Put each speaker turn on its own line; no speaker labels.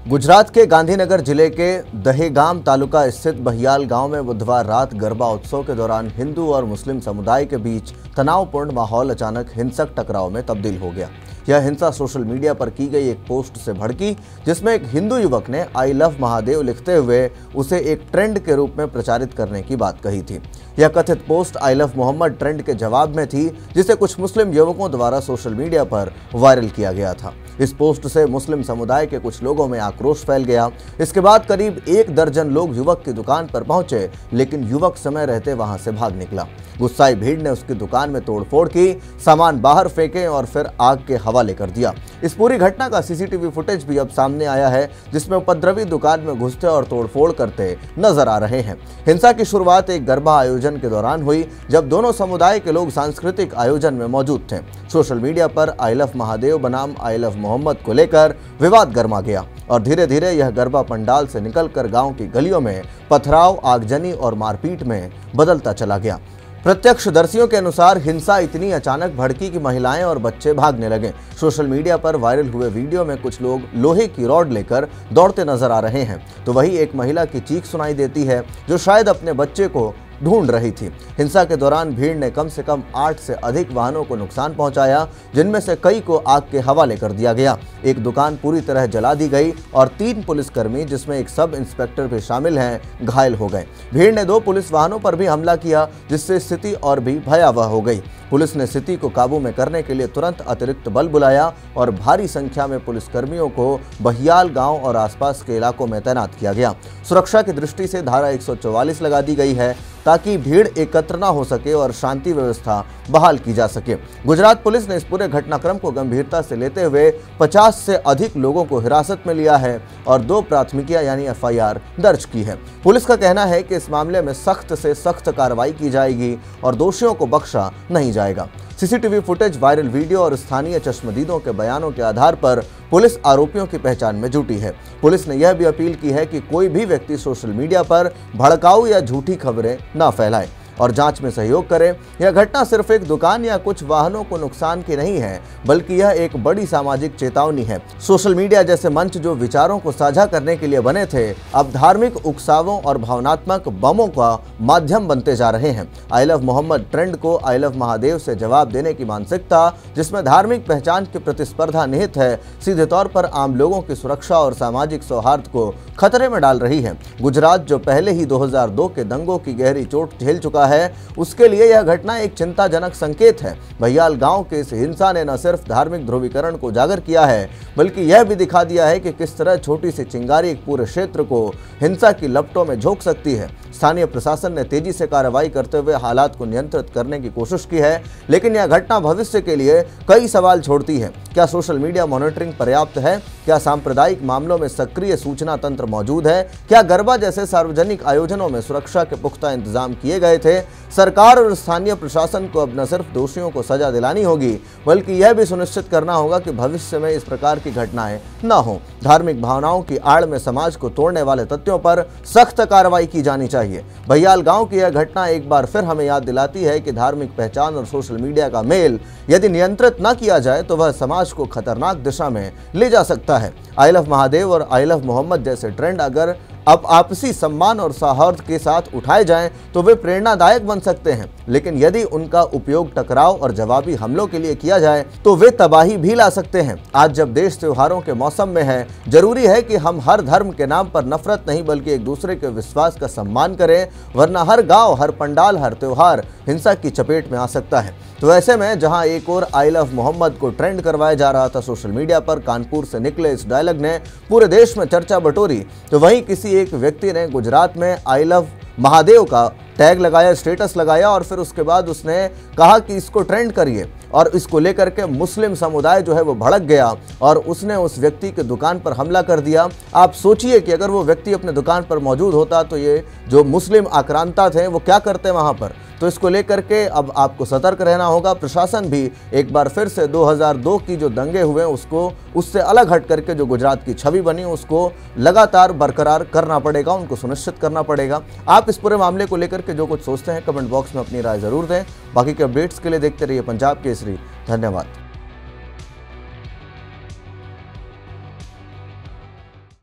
गुजरात के गांधीनगर जिले के दहेगाम तालुका स्थित बहियाल गांव में बुधवार रात गरबा उत्सव के दौरान हिंदू और मुस्लिम समुदाय के बीच तनावपूर्ण माहौल अचानक हिंसक टकराव में तब्दील हो गया। यह हिंसा सोशल मीडिया पर की गई एक पोस्ट से भड़की, जिसमें एक हिंदू युवक ने आई लव महादेव लिखते हुए उसे एक ट्रेंड के रूप में प्रचारित करने की बात कही थी। यह कथित post I love Mohammad trend के जवाब में थी, जिसे कुछ मुस्लिम युवकों द्वारा सोशल मीडिया पर वायरल किया गया था। इस पोस्ट से मुस्लिम समुदाय के कुछ लोगों में आक्रोश फैल गया। इसके बाद करीब 1 दर्जन लोग युवक की दुकान पर पहुंचे, लेकिन युवक समय रहते वहां से भाग निकला। गुस्साई भीड़ ने उसकी दुकान में तोड़फोड़ की, सामान बाहर फेंके और फिर आग के हवाले कर दिया। इस पूरी घटना का सीसीटीवी फुटेज भी अब सामने आया है, जिसमें उपद्रवी दुकान में घुसते और तोड़फोड़ करते नजर आ रहे हैं। हिंसा की शुरुआत एक गरबा आयोजन के दौरान हुई, जब दोनों समुदाय के लोग सांस्कृतिक आयोजन में मौजूद थे। सोशल मीडिया पर आई लव महादेव बनाम आई लव मोहम्मद को लेकर विवाद गर्मा गया और धीरे धीरे यह गरबा पंडाल से निकलकर गांव की गलियों में पथराव, आगजनी और मारपीट में बदलता चला गया। प्रत्यक्षदर्शियों के अनुसार हिंसा इतनी अचानक भड़की कि महिलाएं और बच्चे भागने लगे। सोशल मीडिया पर वायरल हुए वीडियो में कुछ लोग लोहे की रॉड लेकर दौड़ते नजर आ रहे हैं, तो वहीं एक महिला की चीख सुनाई देती है, जो शायद अपने बच्चे को ढूंढ रही थी। हिंसा के दौरान भीड़ ने कम से कम 8 से अधिक वाहनों को नुकसान पहुंचाया, जिनमें से कई को आग के हवाले कर दिया गया। एक दुकान पूरी तरह जला दी गई और 3 पुलिसकर्मी, जिसमें एक सब इंस्पेक्टर भी शामिल हैं, घायल हो गए। भीड़ ने 2 पुलिस वाहनों पर भी हमला किया, जिससे स्थिति और भी भयावह हो गई। पुलिस ने स्थिति को काबू में करने के लिए तुरंत अतिरिक्त बल बुलाया और भारी संख्या में पुलिसकर्मियों को बहियाल गांव और आसपास के इलाकों में तैनात किया गया। सुरक्षा की दृष्टि से धारा 144 लगा दी गई है, ताकि भीड़ एकत्र न हो सके और शांति व्यवस्था बहाल की जा सके। गुजरात पुलिस ने इस पूरे घटनाक्रम को गंभीरता से लेते हुए 50 से अधिक लोगों को हिरासत में लिया है और 2 प्राथमिकियां यानी FIR दर्ज की है। पुलिस का कहना है कि इस मामले में सख्त से सख्त कार्रवाई की जाएगी और दोषियों को बख्शा नहीं जाएगा। सीसीटीवी फुटेज, वायरल वीडियो और स्थानीय चश्मदीदों के बयानों के आधार पर पुलिस आरोपियों की पहचान में जुटी है। पुलिस ने यह भी अपील की है कि कोई भी व्यक्ति सोशल मीडिया पर भड़काऊ या झूठी खबरें न फैलाए और जांच में सहयोग करें। यह घटना सिर्फ एक दुकान या कुछ वाहनों को नुकसान की नहीं है, बल्कि यह एक बड़ी सामाजिक चेतावनी है। सोशल मीडिया जैसे मंच जो विचारों को साझा करने के लिए बने थे, अब धार्मिक उकसावों और भावनात्मक बमों का माध्यम बनते जा रहे हैं। आई लव मोहम्मद ट्रेंड को आई लव महादेव से जवाब देने की मानसिकता, जिसमें धार्मिक पहचान की प्रतिस्पर्धा निहित है, सीधे तौर पर आम लोगों की सुरक्षा और सामाजिक सौहार्द को खतरे में डाल रही है। गुजरात, जो पहले ही 2002 के दंगों की गहरी चोट झेल चुका है, उसके लिए यह घटना एक चिंताजनक संकेत है। बहियाल गांव के इस हिंसा ने न सिर्फ धार्मिक ध्रुवीकरण को उजागर किया है, बल्कि यह भी दिखा दिया है कि किस तरह छोटी सी चिंगारी एक पूरे क्षेत्र को हिंसा की लपटों में झोंक सकती है। स्थानीय प्रशासन ने तेजी से कार्रवाई करते हुए हालात को नियंत्रित करने की कोशिश की है, लेकिन यह घटना भविष्य के लिए कई सवाल छोड़ती है। क्या सोशल मीडिया मॉनिटरिंग पर्याप्त है? क्या सांप्रदायिक मामलों में सक्रिय सूचना तंत्र मौजूद है? क्या गरबा जैसे सार्वजनिक आयोजनों में सुरक्षा के पुख्ता इंतजाम किए गए थे? सरकार और स्थानीय प्रशासन को अब न सिर्फ दोषियों को सजा दिलानी होगी, बल्कि यह भी सुनिश्चित करना होगा कि भविष्य में इस प्रकार की घटनाएं न हो। धार्मिक भावनाओं की आड़ में समाज को तोड़ने वाले तथ्यों पर सख्त कार्रवाई की जानी चाहिए। बहियाल गांव की यह घटना एक बार फिर हमें याद दिलाती है कि धार्मिक पहचान और सोशल मीडिया का मेल यदि नियंत्रित न किया जाए, तो वह समाज को खतरनाक दिशा में ले जा सकता है। आई लव महादेव और आई लव मोहम्मद जैसे ट्रेंड अगर अब आपसी सम्मान और सौहार्द के साथ उठाए जाएं, तो वे प्रेरणादायक बन सकते हैं, लेकिन यदि उनका उपयोग टकराव और जवाबी हमलों के लिए किया जाए, तो वे तबाही भी ला सकते हैं। आज जब देश त्योहारों के मौसम में है, जरूरी है कि हम हर धर्म के नाम पर नफरत नहीं, बल्कि एक दूसरे के विश्वास का सम्मान करें, वरना हर गांव, हर पंडाल, हर त्योहार हिंसा की चपेट में आ सकता है। तो ऐसे में जहां एक और आई लव मोहम्मद को ट्रेंड करवाया जा रहा था सोशल मीडिया पर, कानपुर से निकले इस डायलॉग ने पूरे देश में चर्चा बटोरी, तो वहीं किसी एक व्यक्ति ने गुजरात में आई लव महादेव का टैग लगाया, स्टेटस लगाया और फिर उसके बाद उसने कहा कि इसको ट्रेंड करिए, और इसको लेकर के मुस्लिम समुदाय जो है वो भड़क गया और उसने उस व्यक्ति के दुकान पर हमला कर दिया। आप सोचिए कि अगर वो व्यक्ति अपने दुकान पर मौजूद होता, तो ये जो मुस्लिम आक्रांता थे वो क्या करते वहाँ पर। तो इसको लेकर के अब आपको सतर्क रहना होगा। प्रशासन भी एक बार फिर से 2002 की जो दंगे हुए उसको उससे अलग हट करके जो गुजरात की छवि बनी उसको लगातार बरकरार करना पड़ेगा, उनको सुनिश्चित करना पड़ेगा। आप इस पूरे मामले को लेकर के जो कुछ सोचते हैं कमेंट बॉक्स में अपनी राय जरूर दें। बाकी के अपडेट्स के लिए देखते रहिए पंजाब केसरी। धन्यवाद।